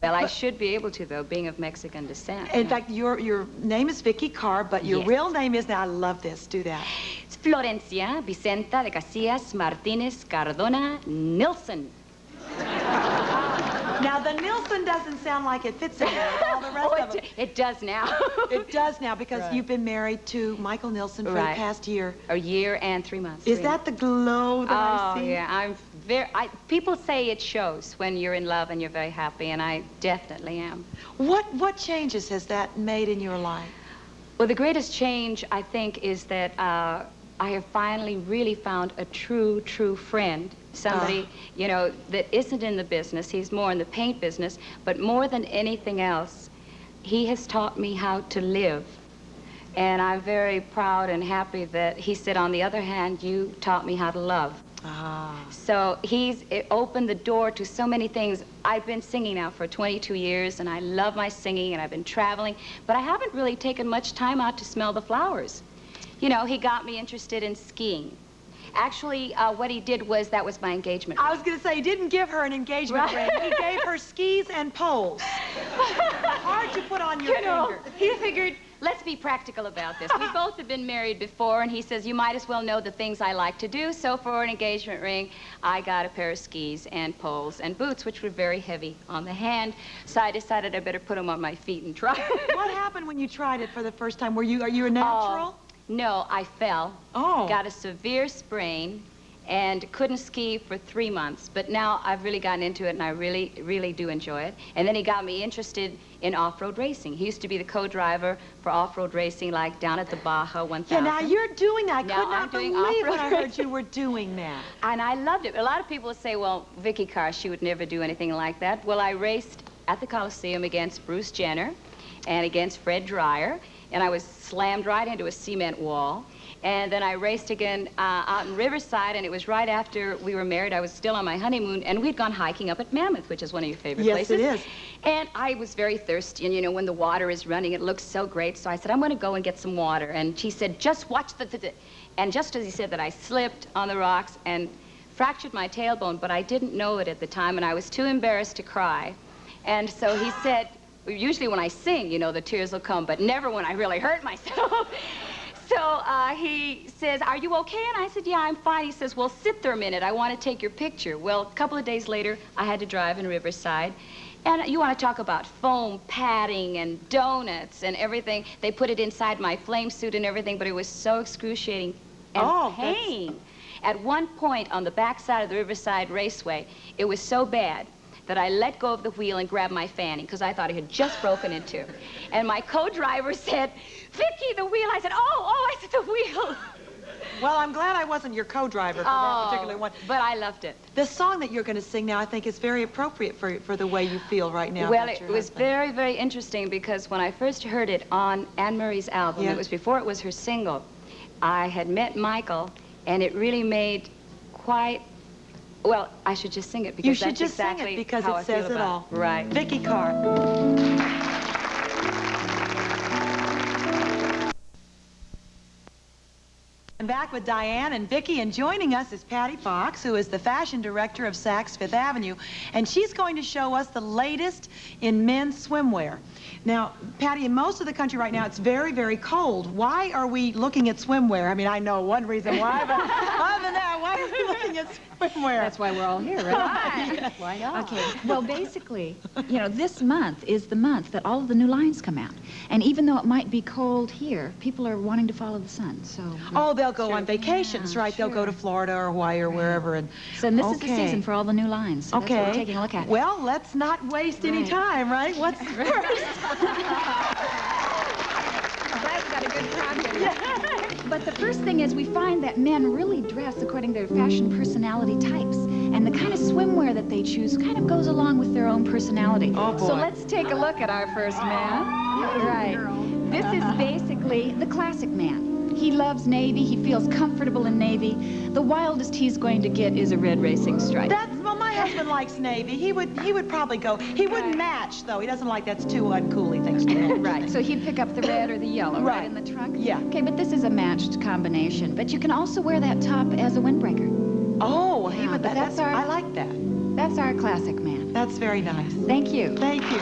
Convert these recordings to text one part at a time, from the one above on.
Well, I should be able to, though, being of Mexican descent. In fact, your name is Vikki Carr, but your real name is, now I love this, do that. It's Florencia Vicenta de Casillas Martinez Cardona Nilsson. Now, the Nilsson doesn't sound like it fits in there with all the rest of them. It does now. It does now, because you've been married to Michael Nilsson for the past year. A year and 3 months. Is that the glow that I see? Oh, yeah. I'm people say it shows when you're in love and you're very happy, and I definitely am. What changes has that made in your life? Well, the greatest change, I think, is that I have finally really found a true friend. Somebody, you know, that isn't in the business. He's more in the paint business. But more than anything else, he has taught me how to live. And I'm very proud and happy that he said, on the other hand, you taught me how to love. So he's opened the door to so many things. I've been singing now for 22 years, and I love my singing, and I've been traveling. But I haven't really taken much time out to smell the flowers. You know, he got me interested in skiing. Actually, what he did was, that was my engagement ring. I was going to say, he didn't give her an engagement ring. He gave her skis and poles. Hard to put on your finger. He figured, let's be practical about this. We both have been married before, and he says, you might as well know the things I like to do. So for an engagement ring, I got a pair of skis and poles and boots, which were very heavy on the hand. So I decided I better put them on my feet and try. What happened when you tried it for the first time? Are you a natural? No, I fell, got a severe sprain, and couldn't ski for 3 months. But now I've really gotten into it, and I really do enjoy it. And then he got me interested in off-road racing. He used to be the co-driver for off-road racing, like down at the Baja 1000. Yeah, now you're doing that. I could not doing believe when I heard you were doing that. And I loved it. A lot of people say, well, Vikki Carr, she would never do anything like that. Well, I raced at the Coliseum against Bruce Jenner and against Fred Dreyer. And I was slammed right into a cement wall. And then I raced again out in Riverside, and it was right after we were married. I was still on my honeymoon, and we'd gone hiking up at Mammoth, which is one of your favorite places. Yes, it is. And I was very thirsty, and you know, when the water is running, it looks so great. So I said, I'm going to go and get some water. And she said, just watch the... And just as he said that, I slipped on the rocks and fractured my tailbone, but I didn't know it at the time, and I was too embarrassed to cry. And so he said, usually when I sing, you know, the tears will come, but never when I really hurt myself. So he says, are you okay? And I said, yeah, I'm fine. He says, well, sit there a minute. I want to take your picture. Well, a couple of days later, I had to drive in Riverside. And you want to talk about foam padding and donuts and everything. They put it inside my flame suit and everything, but it was so excruciating and pain. At one point on the backside of the Riverside Raceway, it was so bad that I let go of the wheel and grabbed my fanny, because I thought it had just broken in two. And my co-driver said, Vikki, the wheel. I said, I said, the wheel. Well, I'm glad I wasn't your co-driver for that particular one. But I loved it. The song that you're going to sing now, I think, is very appropriate for the way you feel right now. Well, it was very, very interesting, because when I first heard it on Anne Murray's album, it was before it was her single, I had met Michael, and it really made quite... Well, I should just sing it, because that's exactly sing it because how it says it all. Right. Vikki Carr. I'm back with Diane and Vikki, and joining us is Patty Fox, who is the fashion director of Saks Fifth Avenue, and she's going to show us the latest in men's swimwear. Now, Patty, in most of the country right now, it's very, very cold. Why are we looking at swimwear? I mean, I know one reason why, but other than that, why are we looking at swimwear? That's why we're all here, right? Yes. Why not? Okay. Well, basically, you know, this month is the month that all of the new lines come out. And even though it might be cold here, people are wanting to follow the sun, so... Oh, they'll go on vacations, right? They'll go to Florida or Hawaii or wherever. And so this is the season for all the new lines. So that's what we're taking a look at. Well, let's not waste any time, right? What's first? Glad we got a good project. But the first thing is we find that men really dress according to their fashion personality types. And the kind of swimwear that they choose kind of goes along with their own personality. Oh, boy. So let's take a look at our first man. Right. This is basically the classic man. He loves navy. He feels comfortable in navy. The wildest he's going to get is a red racing stripe. Well, my husband likes navy. He would probably go. He wouldn't match, though. He doesn't like that's too uncool, he thinks. Right. So he'd pick up the red or the yellow right in the trunk? Yeah. Okay, but this is a matched combination. But you can also wear that top as a windbreaker. Oh, well, Yeah, I like that. That's our classic man. That's very nice. Thank you. Thank you.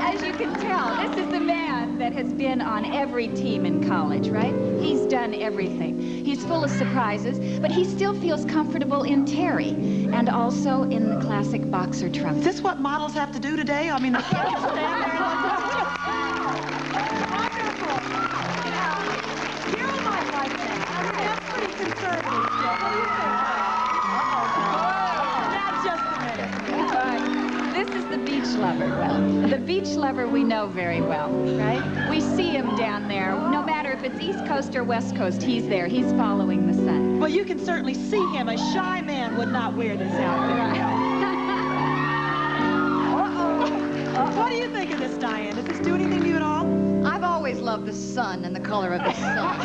As you can tell, this is the man that has been on every team in college, right? He's done everything. He's full of surprises, but he still feels comfortable in terry and also in the classic boxer trunks. Is this what models have to do today? I mean, they can't just stand there and wonderful. Carol might like that. I mean, that's pretty conservative. What do you think? Now, just a minute. This is the beach lover. Well, the beach lover we know very well, right? We see him down there. No matter if it's East Coast or West Coast, he's there. He's following the sun. Well, you can certainly see him. A shy man would not wear this outfit. What do you think of this, Diane? Does this do anything to you at all? I've always loved the sun and the color of the sun.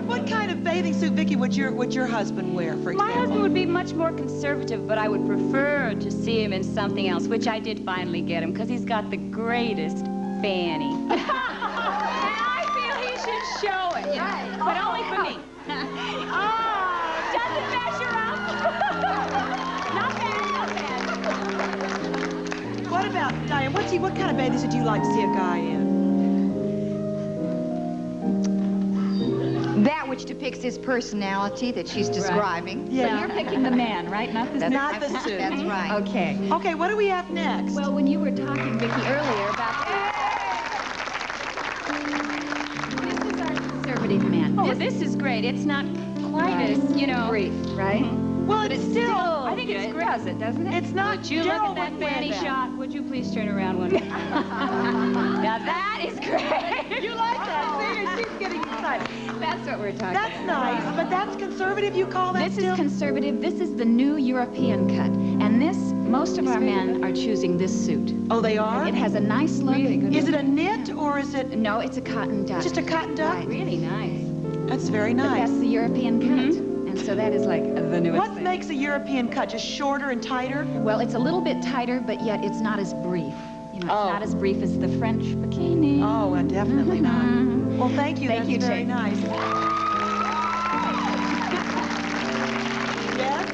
What kind of bathing suit, Vicki, would your husband wear, for example? My husband would be much more conservative, but I would prefer to see him in something else, which I did finally get him, because he's got the greatest fanny. And I feel he should show it, Right. but only for me. Doesn't measure up. Not bad, not bad. What about, Diane, what kind of bathing suit do you like to see a guy in? That which depicts his personality that she's describing. So you're picking the man, right? Not the Not the suit. That's right. Okay. Okay, what do we have next? Well, when you were talking, Vicki, earlier about this is our conservative man. Oh, this is great. It's not quite as, brief, right? Well, it's still, I think it's great. Does it, doesn't it? it's not. Would you look Daryl at that would wear fanny that. shot? Would you please turn around one? Now that is great. You like that? See, she's getting excited. That's what we're talking That's about. nice, but that's conservative, you call that This still? is conservative. This is the new European cut. And most of our men are choosing this suit. Oh, they are? It has a nice look. Really good. Is it a knit or is it No, it's a cotton duck. just a cotton duck? Right. Really nice. That's very But nice. that's the European cut. And so that is like the newest What thing. makes a European cut? Just shorter and tighter? Well, it's a little bit tighter, but yet it's not as brief. It's Oh. not as brief as the French bikini. Oh, definitely not. Well, thank you. Thank That's you, very Jane. nice. Yes?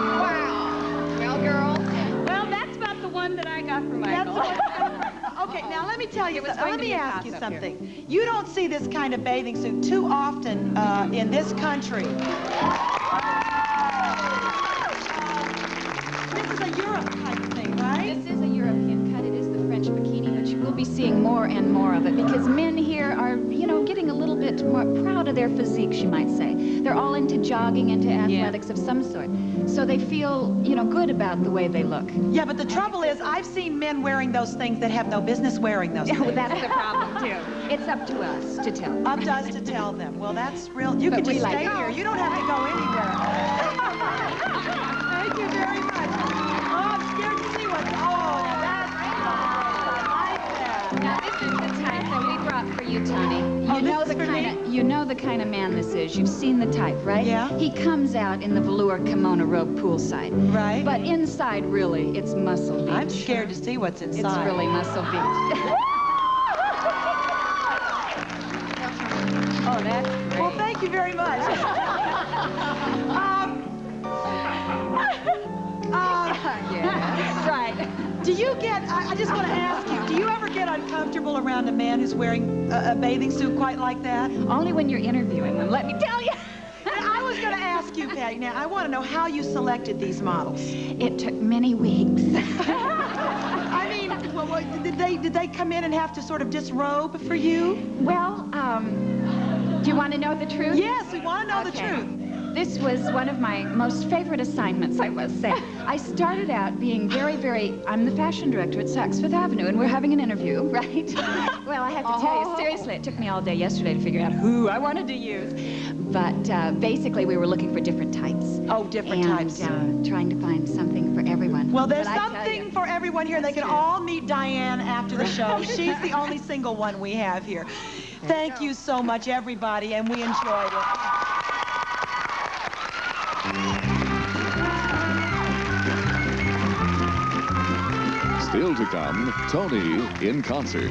Well, girls. Well, that's about the one that I got for That's Michael. what- okay, now let me tell you, It was something. going Let to me be a ask you toss-up here. something. You don't see this kind of bathing suit too often in this country. This is a Europe type of thing, right? This is a European cut. It is the French bikini, but you will be seeing more and more of it because men here are, getting a little bit more proud of their physiques, you might say. They're all into jogging, into athletics of some sort. So they feel, good about the way they look. Yeah, but the trouble is, I've seen men wearing those things that have no business wearing those Well, things. that's the problem, too. It's up to us to tell. Up to us to tell them. Well, that's real. You But can we just like stay it. here. You don't have to go anywhere. Thank you very much. Oh, I'm scared to see what's... Oh, that's... I like that. Now, this is the type that we brought for you, Tony. Oh, this is for me? You know the kind of man this is. You've seen the type, right? Yeah. He comes out in the velour kimono robe poolside. Right. But inside, really, it's muscle beach. I'm scared to see what's inside. It's really muscle beach. Oh, that's great. Well, thank you very much. Yeah. Right. Do you get, I just want to ask you, do you ever get uncomfortable around a man who's wearing a bathing suit quite like that? Only when you're interviewing them, let me tell you. I was going to ask you, Patty, now, I want to know how you selected these models. It took many weeks. I mean, did they come in and have to sort of disrobe for you? Well, do you want to know the truth? Yes, we want to know the Okay. truth. This was one of my most favorite assignments, I must say. I started out being I'm the fashion director at Saks Fifth Avenue, and we're having an interview, right? Well, I have to tell you, seriously, it took me all day yesterday to figure out who I wanted to use. But basically, we were looking for different types. Oh, different types. Trying to find something for everyone. Well, there's But I tell something you, for everyone here. They can all meet Diane after the show. She's the only single one we have here. Thank you so much, everybody, and we enjoyed it. Still to come, Toni in concert.